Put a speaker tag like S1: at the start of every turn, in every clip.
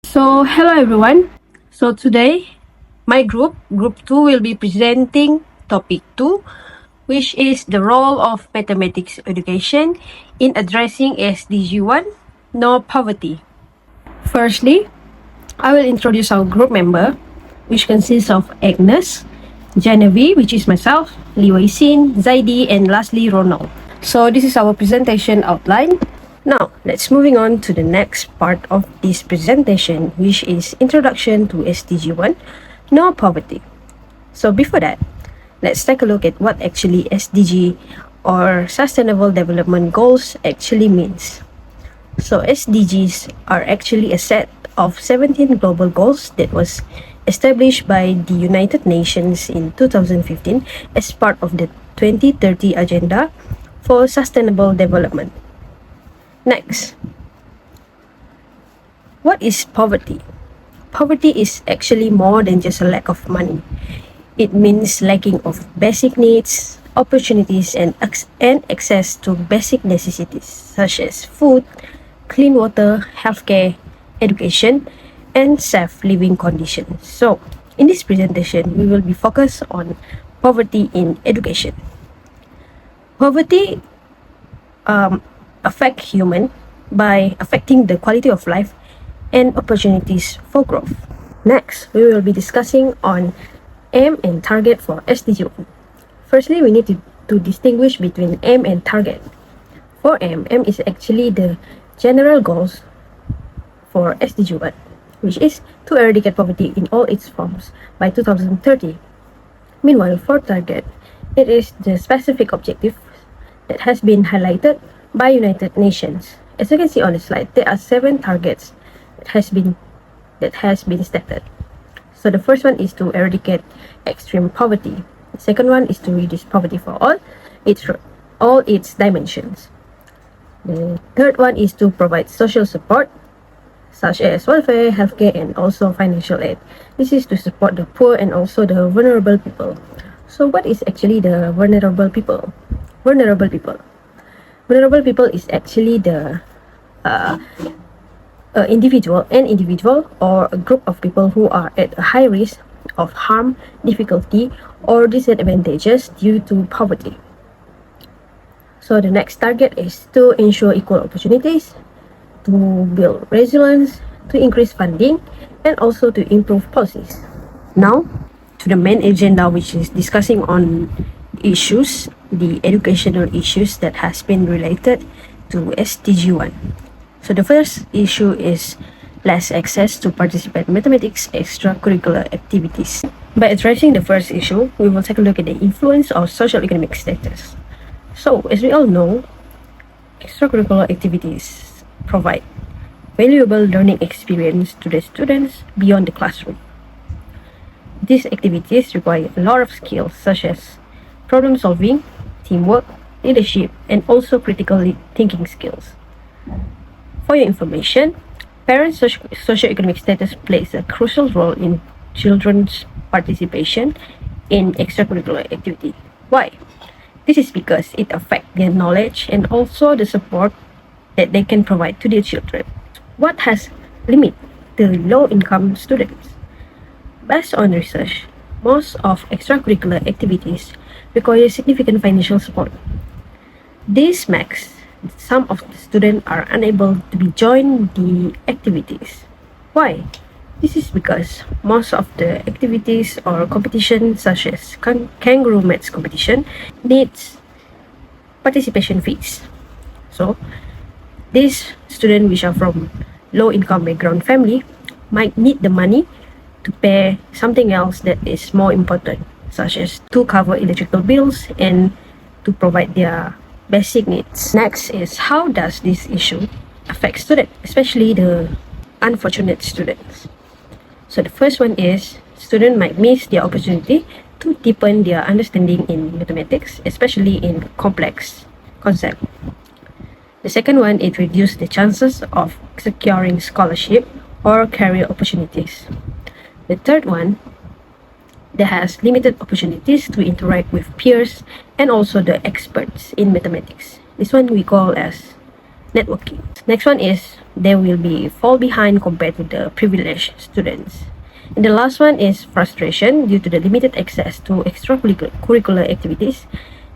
S1: So, hello everyone. So, today, my Group 2, will be presenting topic 2, which is the role of mathematics education in addressing SDG 1, no poverty. Firstly, I will introduce our group member, which consists of Agnes, Genevieve, which is myself, Li Wei-Xin, Zaidi, and lastly, Ronald. So, this is our presentation outline. Now, let's moving on to the next part of this presentation, which is Introduction to SDG 1, No Poverty. So before that, let's take a look at what actually SDG or Sustainable Development Goals actually means. So SDGs are actually a set of 17 global goals that was established by the United Nations in 2015 as part of the 2030 Agenda for Sustainable Development. Next, what is poverty? Poverty is actually more than just a lack of money. It means lacking of basic needs, opportunities, and access to basic necessities such as food, clean water, healthcare, education, and safe living conditions. So, in this presentation, we will be focused on poverty in education. Poverty affect human by affecting the quality of life and opportunities for growth. Next, we will be discussing on aim and target for SDG 1. Firstly, we need to distinguish between aim and target. For aim is actually the general goals for SDG 1, which is to eradicate poverty in all its forms by 2030. Meanwhile, for target, it is the specific objective that has been highlighted by United Nations. As you can see on the slide, there are 7 targets that has been stated. So the first one is to eradicate extreme poverty. The second one is to reduce poverty for all its dimensions. The third one is to provide social support such as welfare, healthcare, and also financial aid. This is to support the poor and also the vulnerable people. So what is actually the vulnerable people? Vulnerable people is actually the individual or a group of people who are at a high risk of harm, difficulty, or disadvantages due to poverty. So the next target is to ensure equal opportunities, to build resilience, to increase funding, and also to improve policies. Now, to the main agenda, which is discussing on issues, the educational issues that has been related to SDG 1. So the first issue is less access to participate in mathematics extracurricular activities. By addressing the first issue, we will take a look at the influence of social economic status. So, as we all know, extracurricular activities provide valuable learning experience to the students beyond the classroom. These activities require a lot of skills such as problem solving, teamwork, leadership, and also critical thinking skills. For your information, parents' socioeconomic status plays a crucial role in children's participation in extracurricular activity. Why? This is because it affects their knowledge and also the support that they can provide to their children. What has limited the low-income students? Based on research, most of extracurricular activities require significant financial support. This makes some of the students are unable to be join the activities. Why? This is because most of the activities or competitions such as kangaroo match competition needs participation fees. So, these students which are from low income background family might need the money to pay something else that is more important, such as to cover electrical bills and to provide their basic needs. Next is how does this issue affect students, especially the unfortunate students. So the first one is students might miss the opportunity to deepen their understanding in mathematics, especially in complex concepts. The second one, it reduces the chances of securing scholarship or career opportunities. The third one, that has limited opportunities to interact with peers and also the experts in mathematics. This one we call as networking. Next one is they will be fall behind compared to the privileged students. And the last one is frustration due to the limited access to extracurricular activities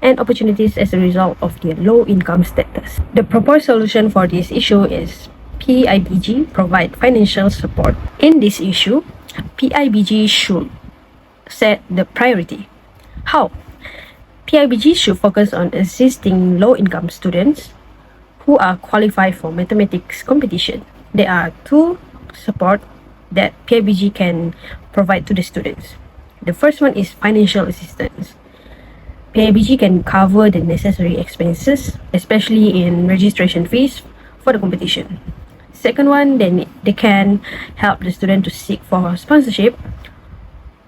S1: and opportunities as a result of their low income status. The proposed solution for this issue is PIBG provide financial support. In this issue, PIBG should set the priority. How? PIBG should focus on assisting low-income students who are qualified for mathematics competition. There are two support that PIBG can provide to the students. The first one is financial assistance. PIBG can cover the necessary expenses, especially in registration fees for the competition. Second one, then they can help the student to seek for sponsorship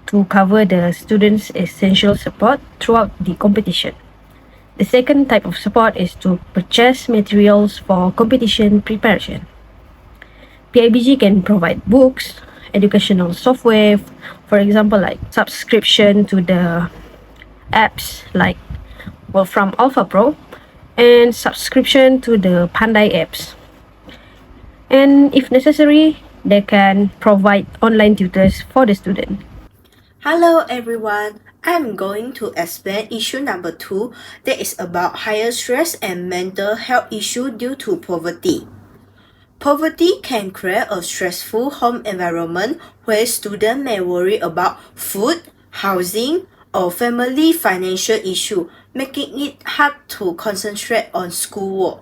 S1: to cover the students' essential support throughout the competition. The second type of support is to purchase materials for competition preparation. PIBG can provide books, educational software, for example, like subscription to the apps like from Alpha Pro and subscription to the Pandai apps. And if necessary, they can provide online tutors for the student.
S2: Hello everyone, I'm going to explain issue number 2 that is about higher stress and mental health issue due to poverty. Poverty can create a stressful home environment where students may worry about food, housing, or family financial issue, making it hard to concentrate on schoolwork.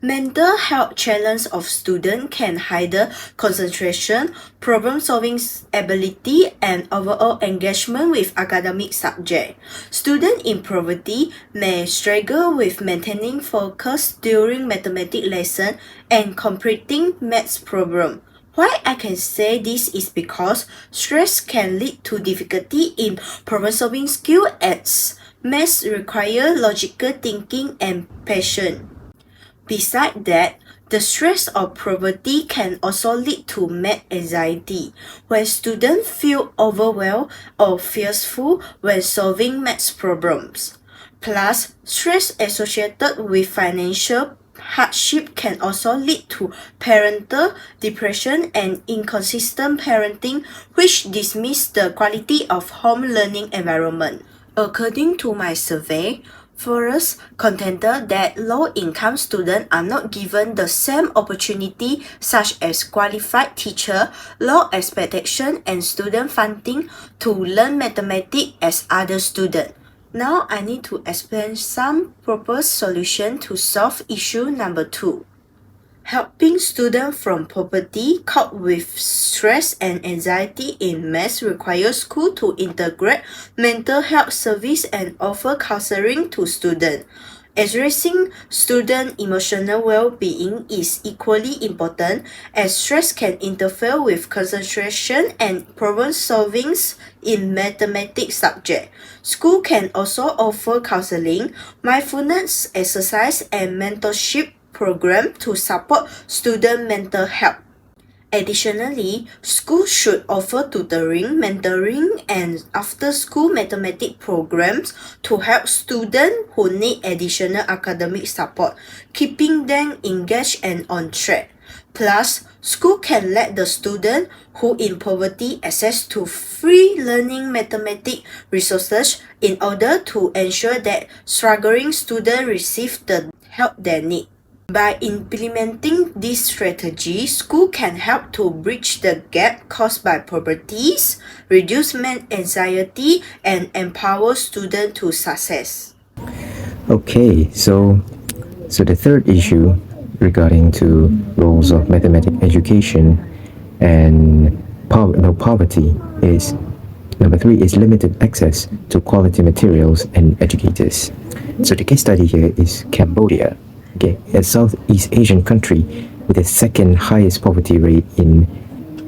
S2: Mental health challenge of students can hinder concentration, problem-solving ability, and overall engagement with academic subjects. Students in poverty may struggle with maintaining focus during mathematics lesson and completing maths problem. Why I can say this is because stress can lead to difficulty in problem-solving skill as maths require logical thinking and patience. Besides that, the stress of poverty can also lead to math anxiety, where students feel overwhelmed or fearful when solving maths problems. Plus, stress associated with financial hardship can also lead to parental depression and inconsistent parenting, which dismiss the quality of home learning environment. According to my survey, Forrest contended that low-income students are not given the same opportunity such as qualified teacher, low expectation, and student funding to learn mathematics as other students. Now I need to explain some proposed solution to solve issue number 2. Helping students from poverty cope with stress and anxiety in maths requires school to integrate mental health service and offer counseling to students. Addressing student emotional well-being is equally important as stress can interfere with concentration and problem-solving in mathematics subject. School can also offer counseling, mindfulness exercise, and mentorship program to support student mental health. Additionally, schools should offer tutoring, mentoring, and after-school mathematics programs to help students who need additional academic support, keeping them engaged and on track. Plus, school can let the student who in poverty access to free learning mathematics resources in order to ensure that struggling students receive the help they need. By implementing this strategy, school can help to bridge the gap caused by poverty, reduce math anxiety, and empower students to success.
S3: Okay, so the third issue regarding to roles of mathematics education and poverty is number 3 is limited access to quality materials and educators. So the case study here is Cambodia. Okay, a Southeast Asian country with the second highest poverty rate in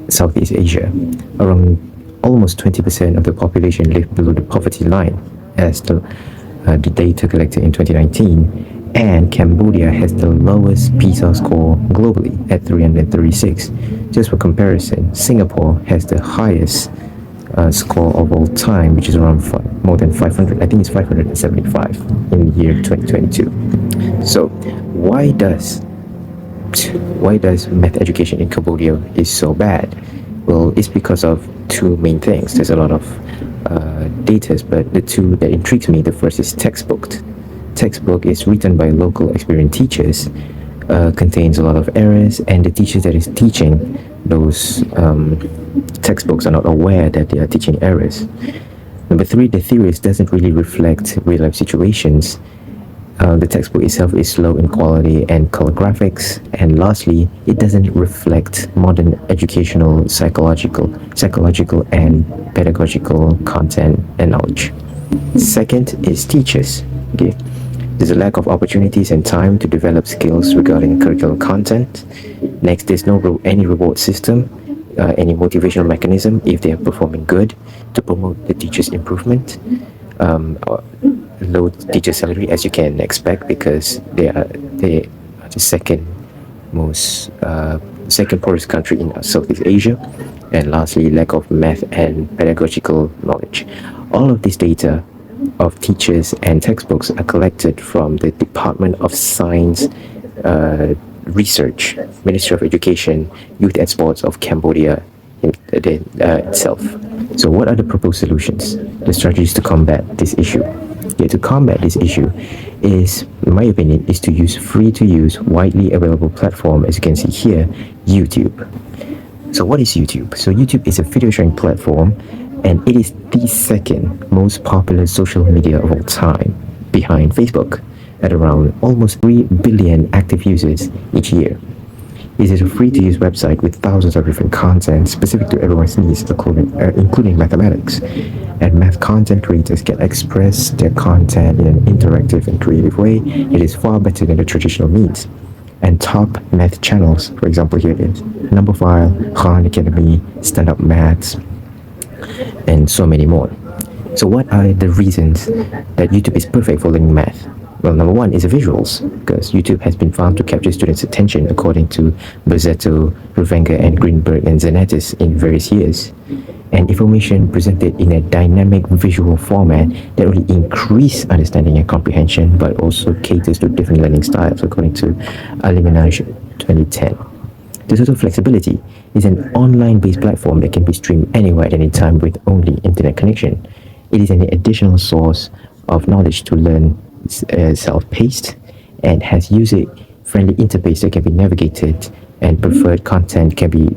S3: Southeast Asia. Around almost 20% of the population live below the poverty line as the data collected in 2019, and Cambodia has the lowest PISA score globally at 336. Just for comparison, Singapore has the highest score of all time, which is around more than 500. I think it's 575 in the year 2022. So why does why does math education in Cambodia is so bad? Well, it's because of two main things. There's a lot of data, but the two that intrigues me, the first is textbook. Textbook is written by local experienced teachers, contains a lot of errors, and the teachers that is teaching those textbooks are not aware that they are teaching errors. Number three, the theories doesn't really reflect real-life situations. The textbook itself is slow in quality and color graphics. And lastly, it doesn't reflect modern educational, psychological, and pedagogical content and knowledge. Second is teachers. Okay, there's a lack of opportunities and time to develop skills regarding curriculum content. Next, there's no any reward system, any motivational mechanism if they are performing good to promote the teacher's improvement. Low teacher salary, as you can expect, because they are the second poorest country in Southeast Asia. And lastly, lack of math and pedagogical knowledge. All of this data of teachers and textbooks are collected from the Department of Science Research, Ministry of Education, Youth and Sports of Cambodia itself. So what are the proposed solutions? The strategies to combat this issue. To combat this issue is, in my opinion, is to use free-to-use, widely available platform, as you can see here, YouTube. So what is YouTube? So YouTube is a video sharing platform, and it is the second most popular social media of all time, behind Facebook, at around almost 3 billion active users each year. It is a free-to-use website with thousands of different content specific to everyone's needs, including mathematics. And math content creators can express their content in an interactive and creative way. It is far better than the traditional means. And top math channels, for example, here is Numberphile, Khan Academy, Stand Up Maths, and so many more. So what are the reasons that YouTube is perfect for learning math? Well, number one is the visuals, because YouTube has been found to capture students' attention according to Bozzetto, Ruvenga, and Greenberg and Zanetis in various years. And information presented in a dynamic visual format that only increase understanding and comprehension, but also caters to different learning styles, according to Alimenage 2010. The total flexibility is an online-based platform that can be streamed anywhere at any time with only internet connection. It is an additional source of knowledge to learn self-paced, and has user-friendly interface that can be navigated, and preferred content can be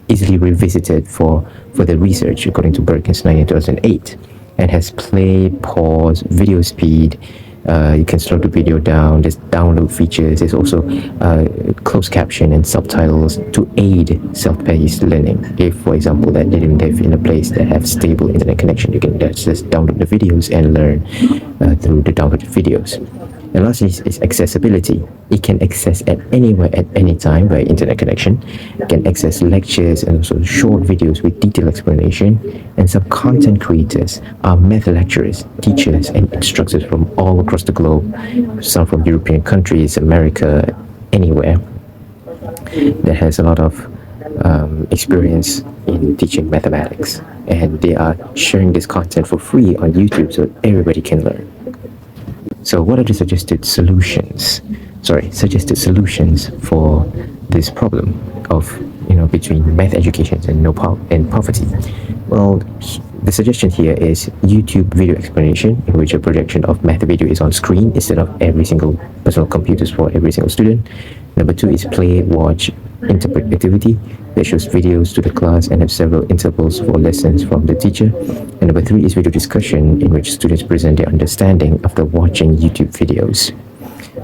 S3: easily revisited for the research, according to Berkins 2008, and has play, pause, video speed. You can slow the video down. There's download features. There's also closed caption and subtitles to aid self-paced learning. If, for example, that they didn't live in a place that have stable internet connection, you can just download the videos and learn through the downloaded videos. And lastly is accessibility. It can access at anywhere at any time by internet connection. It can access lectures and also short videos with detailed explanation. And some content creators are math lecturers, teachers, and instructors from all across the globe. Some from European countries, America, anywhere that has a lot of experience in teaching mathematics. And they are sharing this content for free on YouTube so everybody can learn. So what are the suggested solutions for this problem of, between math education and poverty? Well, the suggestion here is YouTube video explanation, in which a projection of math video is on screen instead of every single personal computers for every single student. Number two is play, watch, interpret activity that shows videos to the class and have several intervals for lessons from the teacher. And number three is video discussion, in which students present their understanding after watching YouTube videos.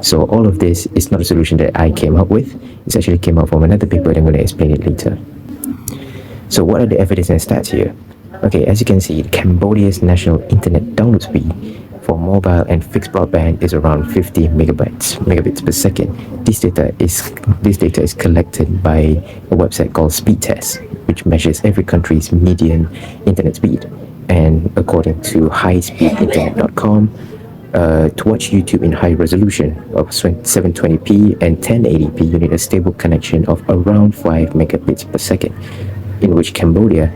S3: So all of this is not a solution that I came up with. It actually came out from another paper, and I'm going to explain it later. So what are the evidence and stats here? Okay, as you can see, Cambodia's national internet download speed for mobile and fixed broadband is around 50 megabits per second. This data is collected by a website called Speedtest, which measures every country's median internet speed. And according to highspeedinternet.com, to watch YouTube in high resolution of 720p and 1080p, you need a stable connection of around 5 megabits per second, in which Cambodia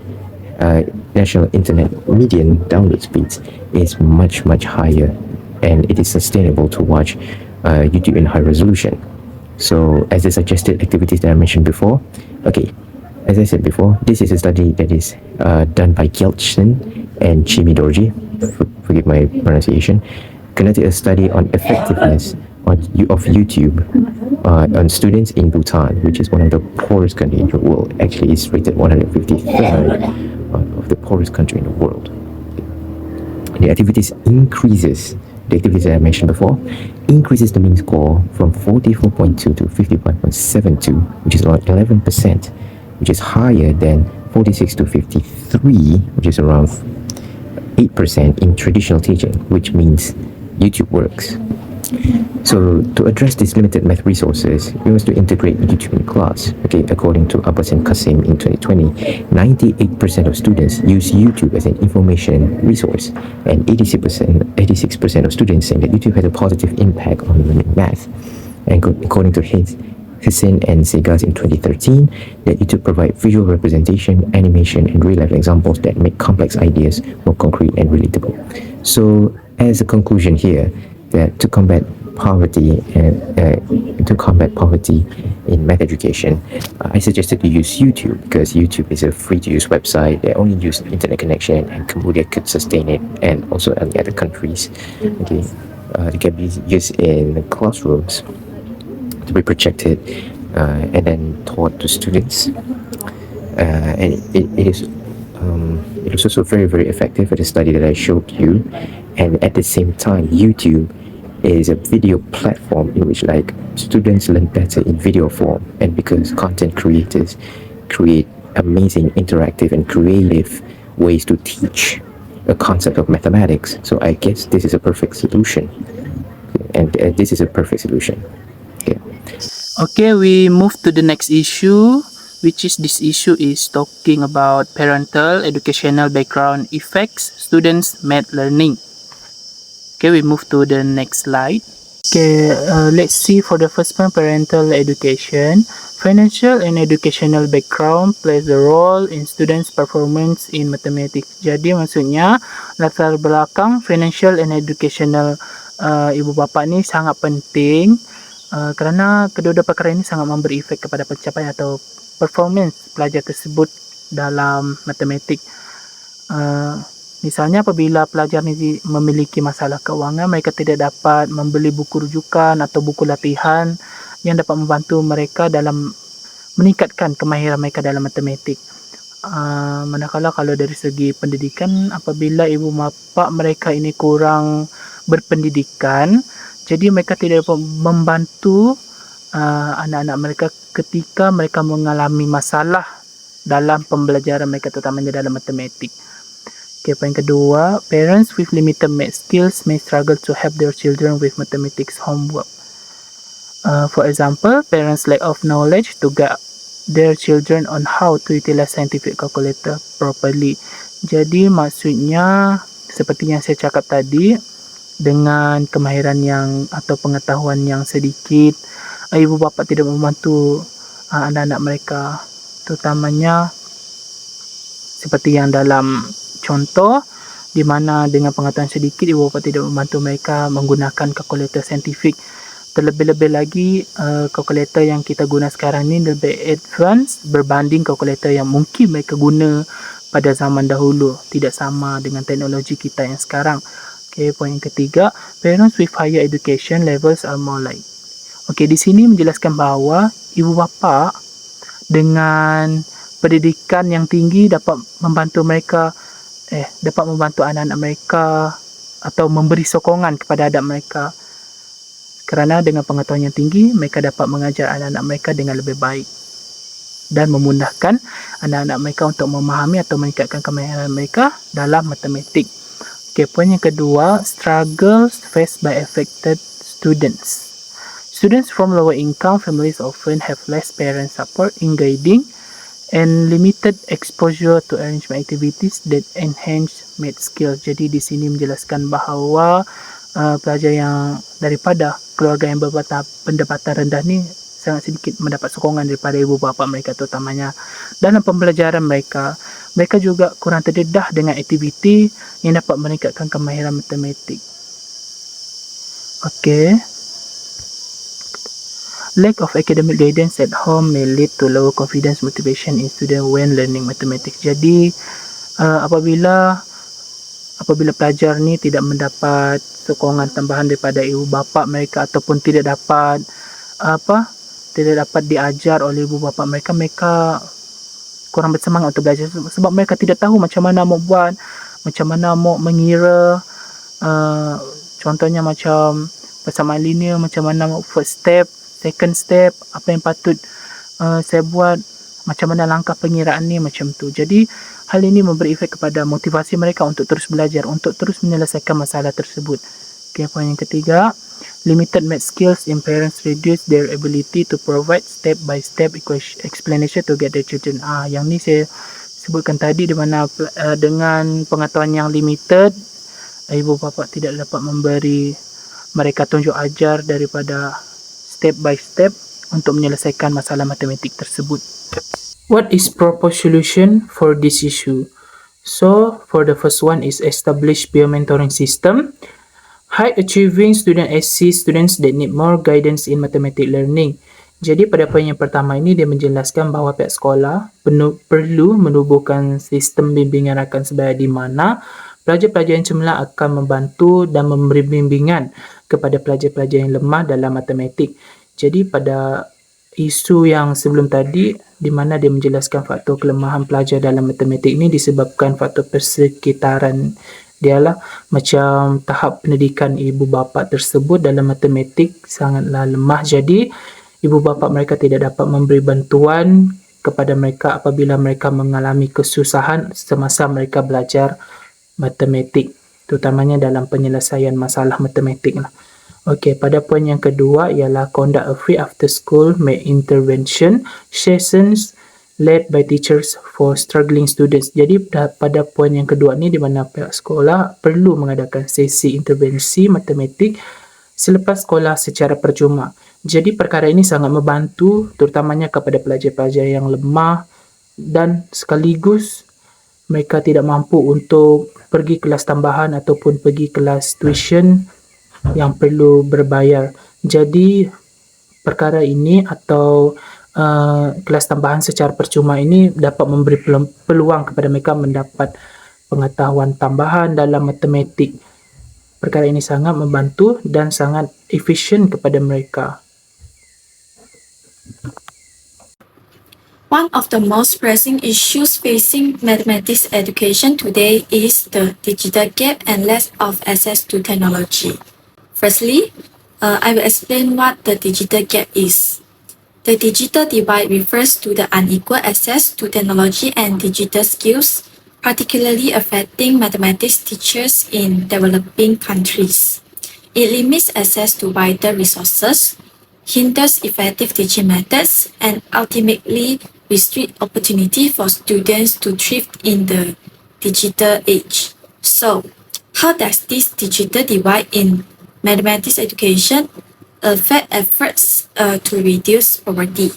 S3: national internet median download speeds is much higher, and it is sustainable to watch YouTube in high resolution. So, as the suggested activities that I mentioned before, okay, as I said before, this is a study that is done by Gyaltsen and Chimidorji, forgive my pronunciation, conducted a study on effectiveness of YouTube on students in Bhutan, which is one of the poorest countries in the world. Actually, it's rated 153rd of the poorest country in the world. The activities the activities that I mentioned before, increases the mean score from 44.2 to 55.72, which is around 11%, which is higher than 46 to 53, which is around 8% in traditional teaching, which means YouTube works. So to address these limited math resources, we must to integrate YouTube in class. Okay, according to Abbas and Kasim in 2020, 98% of students use YouTube as an information resource, and 86% of students saying that YouTube has a positive impact on learning math. And according to Hussein and Segas in 2013, that YouTube provide visual representation, animation, and real-life examples that make complex ideas more concrete and relatable. So, as a conclusion here, that to combat poverty in math education, I suggested to use YouTube because YouTube is a free-to-use website that only use internet connection, and Cambodia could sustain it, and also in other countries. Okay, it can be used in classrooms to be projected and then taught to students, and it is also very, very effective at the study that I showed you. And at the same time, YouTube is a video platform in which like students learn better in video form, and because content creators create amazing interactive and creative ways to teach a concept of mathematics. So I guess this is a perfect solution, and this is a perfect solution. Yeah.
S4: Okay, we move to the next issue, which is this issue is talking about parental educational background affects students' math learning. Okay, we move to the next slide. Okay, let's see for the first one, parental education. Financial and educational background plays a role in students' performance in mathematics. Jadi maksudnya latar belakang financial and educational ibu bapa ni sangat penting kerana kedua-dua perkara ini sangat memberi efek kepada pencapaian atau performance pelajar tersebut dalam matematik. Misalnya apabila pelajar ini memiliki masalah keuangan, mereka tidak dapat membeli buku rujukan atau buku latihan yang dapat membantu mereka dalam meningkatkan kemahiran mereka dalam matematik. Manakala kalau dari segi pendidikan, apabila ibu bapa mereka ini kurang berpendidikan, jadi mereka tidak dapat membantu anak-anak mereka ketika mereka mengalami masalah dalam pembelajaran mereka, terutamanya dalam matematik. Okay, poin kedua, parents with limited math skills may struggle to help their children with mathematics homework. For example, parents lack of knowledge to guide their children on how to utilize scientific calculator properly. Jadi maksudnya seperti yang saya cakap tadi, dengan kemahiran yang atau pengetahuan yang sedikit, ibu bapa tidak membantu anak-anak mereka, terutamanya seperti yang dalam contoh di mana dengan pengetahuan sedikit ibu bapa tidak membantu mereka menggunakan kalkulator saintifik. Terlebih-lebih lagi kalkulator yang kita guna sekarang ni lebih advance berbanding kalkulator yang mungkin mereka guna pada zaman dahulu, tidak sama dengan teknologi kita yang sekarang. Okay, poin ketiga, parents with higher education levels are more like. Okay, di sini menjelaskan bahawa ibu bapa dengan pendidikan yang tinggi dapat membantu anak-anak mereka atau memberi sokongan kepada anak mereka, kerana dengan pengetahuan yang tinggi mereka dapat mengajar anak-anak mereka dengan lebih baik dan memudahkan anak-anak mereka untuk memahami atau meningkatkan kemahiran mereka dalam matematik. Okay, poin yang kedua, struggles faced by affected students. Students from lower income families often have less parent support in guiding and limited exposure to arrangement activities that enhance math skills. Jadi di sini menjelaskan bahawa pelajar yang daripada keluarga yang pendapatan rendah ni sangat sedikit mendapat sokongan daripada ibu bapa mereka, terutamanya dalam pembelajaran mereka. Mereka juga kurang terdedah dengan aktiviti yang dapat meningkatkan kemahiran matematik. Okey. Lack of academic guidance at home may lead to lower confidence motivation in student when learning mathematics. Jadi apabila pelajar ni tidak mendapat sokongan tambahan daripada ibu bapa mereka ataupun tidak dapat diajar oleh ibu bapa mereka, mereka kurang bersemangat untuk belajar sebab mereka tidak tahu macam mana mau buat, macam mana mau mengira, contohnya macam persamaan linear, macam mana mau first step, second step, apa yang patut saya buat, macam mana langkah pengiraan ni, macam tu. Jadi hal ini memberi efek kepada motivasi mereka untuk terus belajar, untuk terus menyelesaikan masalah tersebut. Okay, poin yang ketiga, limited math skills in parents reduce their ability to provide step by step explanation to get their children. Yang ni saya sebutkan tadi, di mana dengan pengetahuan yang limited, ibu bapa tidak dapat memberi mereka tunjuk ajar daripada step by step untuk menyelesaikan masalah matematik tersebut. What is proposed solution for this issue? So, for the first one is establish peer mentoring system. High achieving student SC students that need more guidance in mathematics learning. Jadi pada poin yang pertama ini dia menjelaskan bahawa pihak sekolah perlu menubuhkan sistem bimbingan rakan sebaya di mana pelajar-pelajar yang cemerlang akan membantu dan memberi bimbingan kepada pelajar-pelajar yang lemah dalam matematik. Jadi pada isu yang sebelum tadi, di mana dia menjelaskan faktor kelemahan pelajar dalam matematik ini disebabkan faktor persekitaran dia lah, macam tahap pendidikan ibu bapa tersebut dalam matematik sangatlah lemah. Jadi ibu bapa mereka tidak dapat memberi bantuan kepada mereka apabila mereka mengalami kesusahan semasa mereka belajar matematik, terutamanya dalam penyelesaian masalah matematik lah. Okey, pada poin yang kedua ialah conduct a free after school intervention sessions led by teachers for struggling students. Jadi pada poin yang kedua ni, di mana pihak sekolah perlu mengadakan sesi intervensi matematik selepas sekolah secara percuma. Jadi perkara ini sangat membantu terutamanya kepada pelajar-pelajar yang lemah dan sekaligus mereka tidak mampu untuk pergi kelas tambahan ataupun pergi kelas tuition yang perlu berbayar. Jadi perkara ini atau kelas tambahan secara percuma ini dapat memberi peluang kepada mereka mendapat pengetahuan tambahan dalam matematik. Perkara ini sangat membantu dan sangat efisien kepada mereka.
S5: One of the most pressing issues facing mathematics education today is the digital gap and lack of access to technology. Firstly, I will explain what the digital gap is. The digital divide refers to the unequal access to technology and digital skills, particularly affecting mathematics teachers in developing countries. It limits access to vital resources, hinders effective teaching methods, and ultimately restrict opportunity for students to thrive in the digital age. So, how does this digital divide in mathematics education affect efforts to reduce poverty,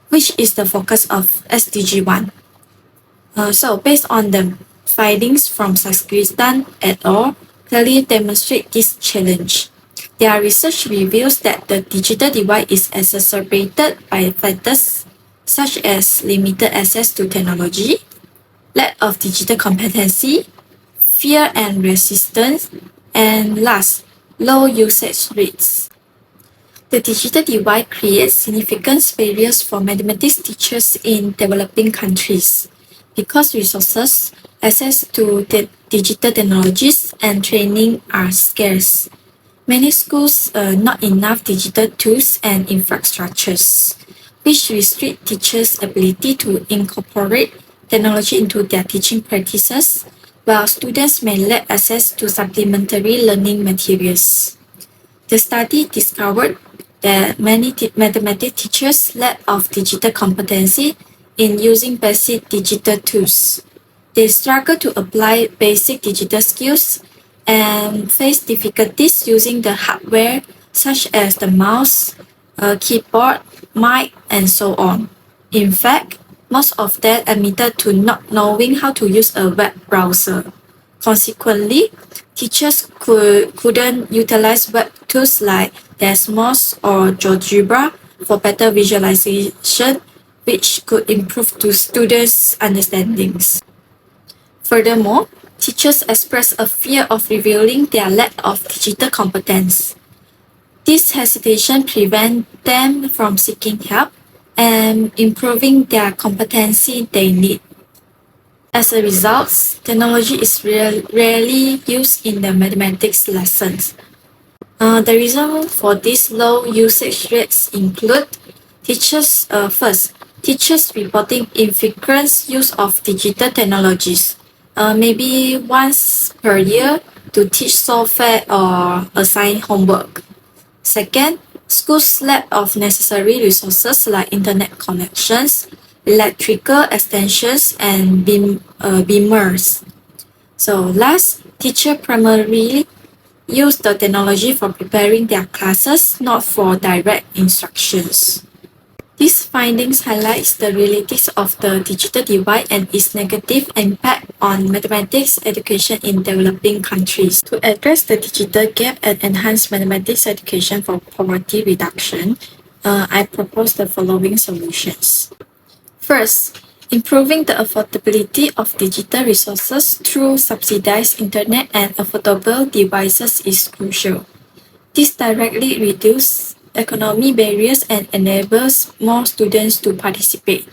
S5: which is the focus of SDG 1? So, based on the findings from Saskristan et al., clearly demonstrate this challenge. Their research reveals that the digital divide is exacerbated by factors such as limited access to technology, lack of digital competency, fear and resistance, and last, low usage rates. The digital divide creates significant barriers for mathematics teachers in developing countries because resources, access to digital technologies, and training are scarce. Many schools not enough digital tools and infrastructures, which restrict teachers' ability to incorporate technology into their teaching practices, while students may lack access to supplementary learning materials. The study discovered that many mathematics teachers lack of digital competency in using basic digital tools. They struggle to apply basic digital skills and face difficulties using the hardware such as the mouse, keyboard, mic, and so on. In fact, most of them admitted to not knowing how to use a web browser. Consequently, teachers couldn't utilize web tools like Desmos, or GeoGebra for better visualization, which could improve to students' understandings. Furthermore, teachers express a fear of revealing their lack of digital competence. This hesitation prevents them from seeking help and improving their competency they need. As a result, technology is rarely used in the mathematics lessons. The reason for these low usage rates include teachers reporting infrequent use of digital technologies, maybe once per year to teach software or assign homework. Second, schools lack of necessary resources like internet connections, electrical extensions, and beamers. So last, teachers primarily use the technology for preparing their classes, not for direct instructions. These findings highlight the realities of the digital divide and its negative impact on mathematics education in developing countries. To address the digital gap and enhance mathematics education for poverty reduction, I propose the following solutions. First, improving the affordability of digital resources through subsidized internet and affordable devices is crucial. This directly reduces economic barriers and enables more students to participate.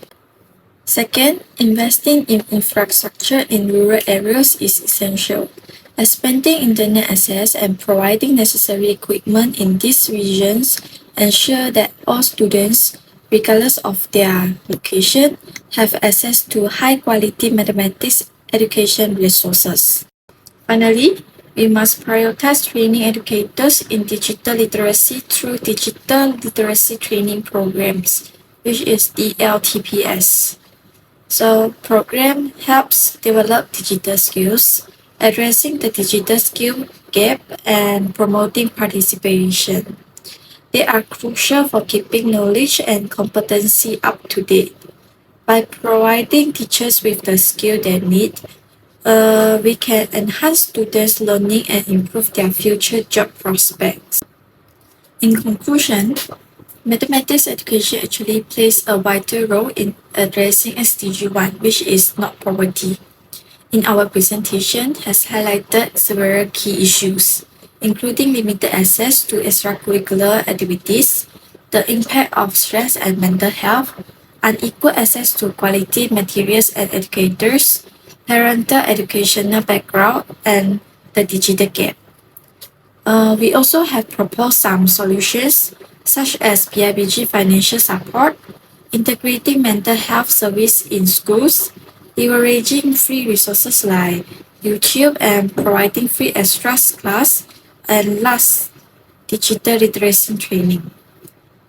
S5: Second, investing in infrastructure in rural areas is essential. Expanding internet access and providing necessary equipment in these regions ensure that all students, regardless of their location, have access to high-quality mathematics education resources. Finally, we must prioritize training educators in digital literacy through digital literacy training programs, which is DLTPS. So, program helps develop digital skills, addressing the digital skill gap and promoting participation. They are crucial for keeping knowledge and competency up to date. By providing teachers with the skill they need, we can enhance students' learning and improve their future job prospects. In conclusion, mathematics education actually plays a vital role in addressing SDG 1, which is not poverty. In our presentation has highlighted several key issues, including limited access to extracurricular activities, the impact of stress and mental health, unequal access to quality materials and educators, parental educational background, and the digital gap. We also have proposed some solutions such as PIBG financial support, integrating mental health service in schools, leveraging free resources like YouTube and providing free extra class, and last, digital literacy training.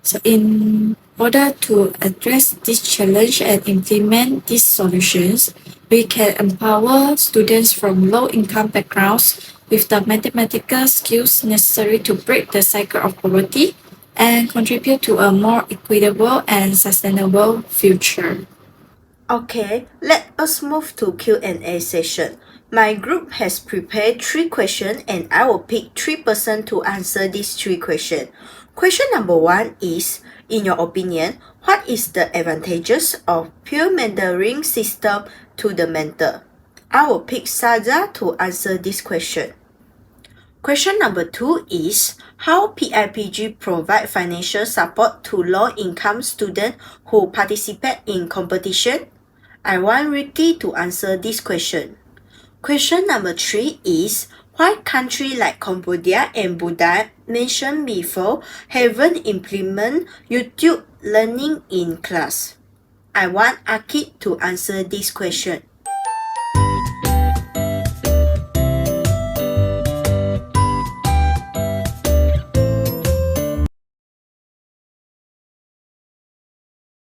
S5: So in order to address this challenge and implement these solutions, we can empower students from low-income backgrounds with the mathematical skills necessary to break the cycle of poverty and contribute to a more equitable and sustainable future.
S2: Okay, let us move to Q&A session. My group has prepared 3 questions and I will pick 3 persons to answer these 3 questions. Question number 1 is, in your opinion, what is the advantages of pure mentoring system to the mentor? I will pick Saza to answer this question. Question number 2 is, how PIPG provide financial support to low-income students who participate in competition? I want Ricky to answer this question. Question number 3 is, why countries like Cambodia and Bhutan mentioned before haven't implemented YouTube learning in class? I want Akid to answer this question.